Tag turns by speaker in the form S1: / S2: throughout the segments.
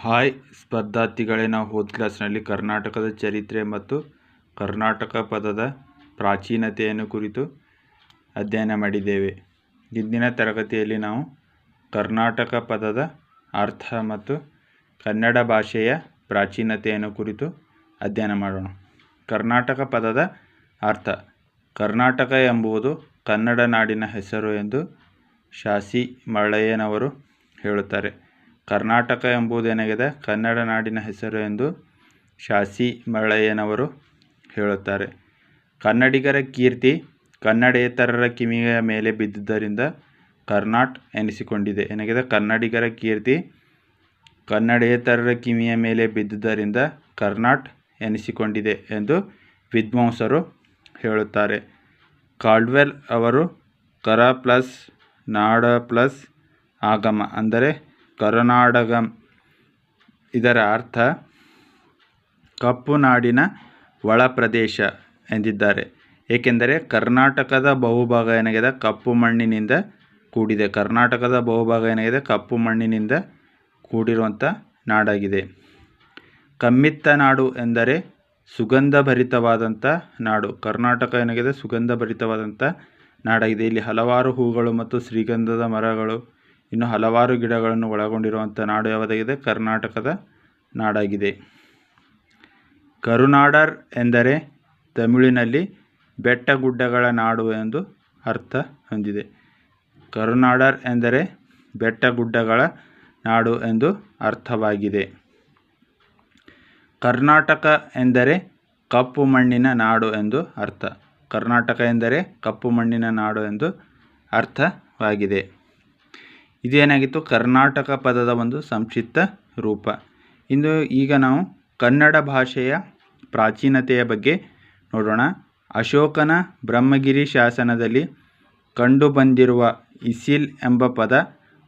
S1: Hi ಸ್ಪರ್ಧಾರ್ಥಿಗಳೇ, ನಾವು ಹೋದ ಕ್ಲಾಸ್ನಲ್ಲಿ ಕರ್ನಾಟಕದ ಚರಿತ್ರೆ ಮತ್ತು ಕರ್ನಾಟಕ ಪದದ ಪ್ರಾಚೀನತೆಯನ್ನು ಕುರಿತು ಅಧ್ಯಯನ ಮಾಡಿದ್ದೇವೆ. ಇಂದಿನ ತರಗತಿಯಲ್ಲಿ ನಾವು ಕರ್ನಾಟಕ ಪದದ ಅರ್ಥ ಮತ್ತು ಕನ್ನಡ ಭಾಷೆಯ ಪ್ರಾಚೀನತೆಯನ್ನು ಕುರಿತು ಅಧ್ಯಯನ ಮಾಡೋಣ. ಕರ್ನಾಟಕ ಪದದ ಅರ್ಥ. ಕರ್ನಾಟಕ ಎಂಬುದು ಕನ್ನಡ ನಾಡಿನ ಹೆಸರು ಎಂದು ಶಾಸಿ ಮಳ್ಳಯ್ಯನವರು ಹೇಳುತ್ತಾರೆ. ಕರ್ನಾಟಕ ಎಂಬುದೇನಾಗಿದೆ? ಕನ್ನಡ ನಾಡಿನ ಹೆಸರು ಎಂದು ಶಾಸಿ ಮಳ್ಳಯ್ಯನವರು ಹೇಳುತ್ತಾರೆ. ಕನ್ನಡಿಗರ ಕೀರ್ತಿ ಕನ್ನಡೇತರರ ಕಿವಿಯ ಮೇಲೆ ಬಿದ್ದುದರಿಂದ ಕರ್ನಾಟ್ ಎನಿಸಿಕೊಂಡಿದೆ. ಏನಾಗಿದೆ? ಕನ್ನಡಿಗರ ಕೀರ್ತಿ ಕನ್ನಡೇತರರ ಕಿವಿಯ ಮೇಲೆ ಬಿದ್ದುದರಿಂದ ಕರ್ನಾಟ್ ಎನಿಸಿಕೊಂಡಿದೆ ಎಂದು ವಿದ್ವಾಂಸರು ಹೇಳುತ್ತಾರೆ. ಕಾಲ್ಡ್ವೆಲ್ ಅವರು ಕರ ಪ್ಲಸ್ ನಾಡ ಪ್ಲಸ್ ಆಗಮ ಅಂದರೆ ಕರುನಾಡಗಂ, ಇದರ ಅರ್ಥ ಕಪ್ಪು ನಾಡಿನ ಒಳ ಪ್ರದೇಶ ಎಂದಿದ್ದಾರೆ. ಏಕೆಂದರೆ ಕರ್ನಾಟಕದ ಬಹುಭಾಗ ಏನಾಗಿದೆ? ಕಪ್ಪು ಮಣ್ಣಿನಿಂದ ಕೂಡಿದೆ. ಕರ್ನಾಟಕದ ಬಹುಭಾಗ ಏನಾಗಿದೆ? ಕಪ್ಪು ಮಣ್ಣಿನಿಂದ ಕೂಡಿರುವಂಥ ನಾಡಾಗಿದೆ. ಕಮ್ಮಿತ್ತ ನಾಡು ಎಂದರೆ ಸುಗಂಧಭರಿತವಾದಂಥ ನಾಡು. ಕರ್ನಾಟಕ ಏನಾಗಿದೆ? ಸುಗಂಧಭರಿತವಾದಂಥ ನಾಡಾಗಿದೆ. ಇಲ್ಲಿ ಹಲವಾರು ಹೂಗಳು ಮತ್ತು ಶ್ರೀಗಂಧದ ಮರಗಳು ಇನ್ನು ಹಲವಾರು ಗಿಡಗಳನ್ನು ಒಳಗೊಂಡಿರುವಂಥ ನಾಡು ಯಾವುದಾಗಿದೆ? ಕರ್ನಾಟಕದ ನಾಡಾಗಿದೆ. ಕರುನಾಡರ್ ಎಂದರೆ ತಮಿಳಿನಲ್ಲಿ ಬೆಟ್ಟಗುಡ್ಡಗಳ ನಾಡು ಎಂದು ಅರ್ಥ ಹೊಂದಿದೆ. ಕರುನಾಡರ್ ಎಂದರೆ ಬೆಟ್ಟಗುಡ್ಡಗಳ ನಾಡು ಎಂದು ಅರ್ಥವಾಗಿದೆ. ಕರ್ನಾಟಕ ಎಂದರೆ ಕಪ್ಪು ಮಣ್ಣಿನ ನಾಡು ಎಂದು ಅರ್ಥ. ಕರ್ನಾಟಕ ಎಂದರೆ ಕಪ್ಪು ಮಣ್ಣಿನ ನಾಡು ಎಂದು ಅರ್ಥವಾಗಿದೆ. ಇದೇನಾಗಿತ್ತು? ಕರ್ನಾಟಕ ಪದದ ಒಂದು ಸಂಕ್ಷಿಪ್ತ ರೂಪ. ಈಗ ನಾವು ಕನ್ನಡ ಭಾಷೆಯ ಪ್ರಾಚೀನತೆಯ ಬಗ್ಗೆ ನೋಡೋಣ. ಅಶೋಕನ ಬ್ರಹ್ಮಗಿರಿ ಶಾಸನದಲ್ಲಿ ಕಂಡುಬಂದಿರುವ ಇಸಿಲ್ ಎಂಬ ಪದ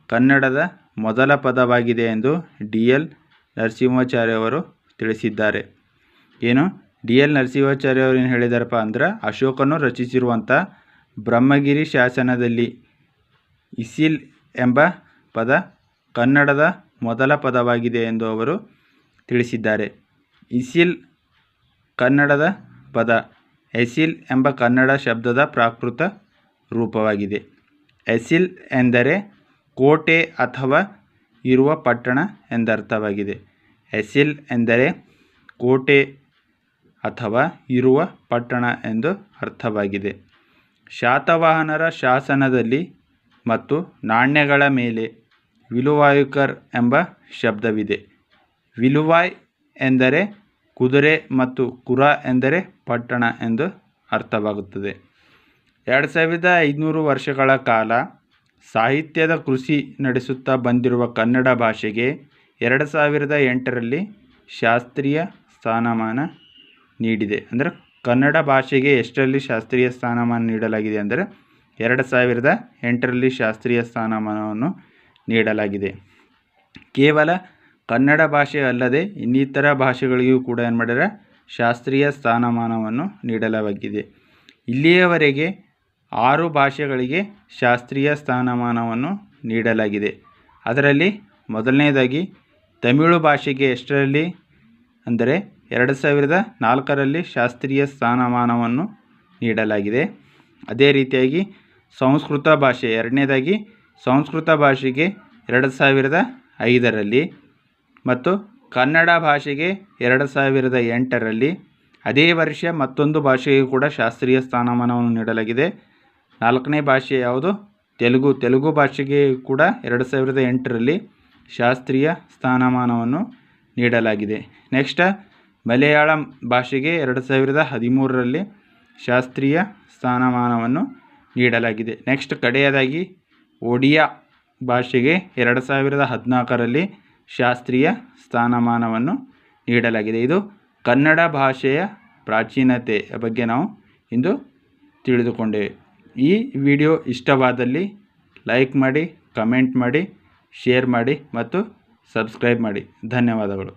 S1: ಕನ್ನಡದ ಮೊದಲ ಪದವಾಗಿದೆ ಎಂದು ಡಿ.ಎಲ್. ನರಸಿಂಹಾಚಾರ್ಯವರು ತಿಳಿಸಿದ್ದಾರೆ. ಏನು? ಡಿ.ಎಲ್. ನರಸಿಂಹಾಚಾರ್ಯವರು ಏನು ಹೇಳಿದಾರಪ್ಪ ಅಂದ್ರೆ, ಅಶೋಕನು ರಚಿಸಿರುವಂಥ ಬ್ರಹ್ಮಗಿರಿ ಶಾಸನದಲ್ಲಿ ಇಸಿಲ್ ಎಂಬ ಪದ ಕನ್ನಡದ ಮೊದಲ ಪದವಾಗಿದೆ ಎಂದು ಅವರು ತಿಳಿಸಿದ್ದಾರೆ. ಇಸಿಲ್ ಕನ್ನಡದ ಪದ. ಎಸಿಲ್ ಎಂಬ ಕನ್ನಡ ಶಬ್ದದ ಪ್ರಾಕೃತ ರೂಪವಾಗಿದೆ. ಎಸಿಲ್ ಎಂದರೆ ಕೋಟೆ ಅಥವಾ ಇರುವ ಪಟ್ಟಣ ಎಂದರ್ಥವಾಗಿದೆ. ಎಸಿಲ್ ಎಂದರೆ ಕೋಟೆ ಅಥವಾ ಇರುವ ಪಟ್ಟಣ ಎಂದು ಅರ್ಥವಾಗಿದೆ. ಶಾತವಾಹನರ ಶಾಸನದಲ್ಲಿ ಮತ್ತು ನಾಣ್ಯಗಳ ಮೇಲೆ ವಿಲುವಾಯುಕರ್ ಎಂಬ ಶಬ್ದವಿದೆ. ವಿಲುವಾಯ್ ಎಂದರೆ ಕುದುರೆ ಮತ್ತು ಕುರ ಎಂದರೆ ಪಟ್ಟಣ ಎಂದು ಅರ್ಥವಾಗುತ್ತದೆ. 2500 ವರ್ಷಗಳ ಕಾಲ ಸಾಹಿತ್ಯದ ಕೃಷಿ ನಡೆಸುತ್ತಾ ಬಂದಿರುವ ಕನ್ನಡ ಭಾಷೆಗೆ 2008ರಲ್ಲಿ ಶಾಸ್ತ್ರೀಯ ಸ್ಥಾನಮಾನ ನೀಡಿದೆ. ಅಂದರೆ ಕನ್ನಡ ಭಾಷೆಗೆ ಎಷ್ಟರಲ್ಲಿ ಶಾಸ್ತ್ರೀಯ ಸ್ಥಾನಮಾನ ನೀಡಲಾಗಿದೆ ಅಂದರೆ 2008ರಲ್ಲಿ ಶಾಸ್ತ್ರೀಯ ಸ್ಥಾನಮಾನವನ್ನು ನೀಡಲಾಗಿದೆ. ಕೇವಲ ಕನ್ನಡ ಭಾಷೆ ಅಲ್ಲದೆ ಇನ್ನಿತರ ಭಾಷೆಗಳಿಗೂ ಕೂಡ ಏನು ಮಾಡಿದರೆ ಶಾಸ್ತ್ರೀಯ ಸ್ಥಾನಮಾನವನ್ನು ನೀಡಲಾಗಿದೆ. ಇಲ್ಲಿಯವರೆಗೆ 6 ಭಾಷೆಗಳಿಗೆ ಶಾಸ್ತ್ರೀಯ ಸ್ಥಾನಮಾನವನ್ನು ನೀಡಲಾಗಿದೆ. ಅದರಲ್ಲಿ ಮೊದಲನೇದಾಗಿ ತಮಿಳು ಭಾಷೆಗೆ ಎಷ್ಟರಲ್ಲಿ ಅಂದರೆ 2004ರಲ್ಲಿ ಶಾಸ್ತ್ರೀಯ ಸ್ಥಾನಮಾನವನ್ನು ನೀಡಲಾಗಿದೆ. ಅದೇ ರೀತಿಯಾಗಿ ಸಂಸ್ಕೃತ ಭಾಷೆ ಎರಡನೇದಾಗಿ ಸಂಸ್ಕೃತ ಭಾಷೆಗೆ 2005ರಲ್ಲಿ ಮತ್ತು ಕನ್ನಡ ಭಾಷೆಗೆ 2008ರಲ್ಲಿ. ಅದೇ ವರ್ಷ ಮತ್ತೊಂದು ಭಾಷೆಗೂ ಕೂಡ ಶಾಸ್ತ್ರೀಯ ಸ್ಥಾನಮಾನವನ್ನು ನೀಡಲಾಗಿದೆ. 4ನೇ ಭಾಷೆ ಯಾವುದು? ತೆಲುಗು ಭಾಷೆಗೆ ಕೂಡ 2008ರಲ್ಲಿ ಶಾಸ್ತ್ರೀಯ ಸ್ಥಾನಮಾನವನ್ನು ನೀಡಲಾಗಿದೆ. ನೆಕ್ಸ್ಟ್ ಮಲಯಾಳಂ ಭಾಷೆಗೆ 2013ರಲ್ಲಿ ಶಾಸ್ತ್ರೀಯ ಸ್ಥಾನಮಾನವನ್ನು ನೀಡಲಾಗಿದೆ. ನೆಕ್ಸ್ಟ್ ಕಡೆಯದಾಗಿ ಒಡಿಯಾ ಭಾಷೆಗೆ 2014ರಲ್ಲಿ ಶಾಸ್ತ್ರೀಯ ಸ್ಥಾನಮಾನವನ್ನು ನೀಡಲಾಗಿದೆ. ಇದು ಕನ್ನಡ ಭಾಷೆಯ ಪ್ರಾಚೀನತೆಯ ಬಗ್ಗೆ ನಾವು ಇಂದು ತಿಳಿದುಕೊಂಡೇವೆ. ಈ ವಿಡಿಯೋ ಇಷ್ಟವಾದಲ್ಲಿ ಲೈಕ್ ಮಾಡಿ, ಕಮೆಂಟ್ ಮಾಡಿ, ಶೇರ್ ಮಾಡಿ ಮತ್ತು ಸಬ್ಸ್ಕ್ರೈಬ್ ಮಾಡಿ. ಧನ್ಯವಾದಗಳು.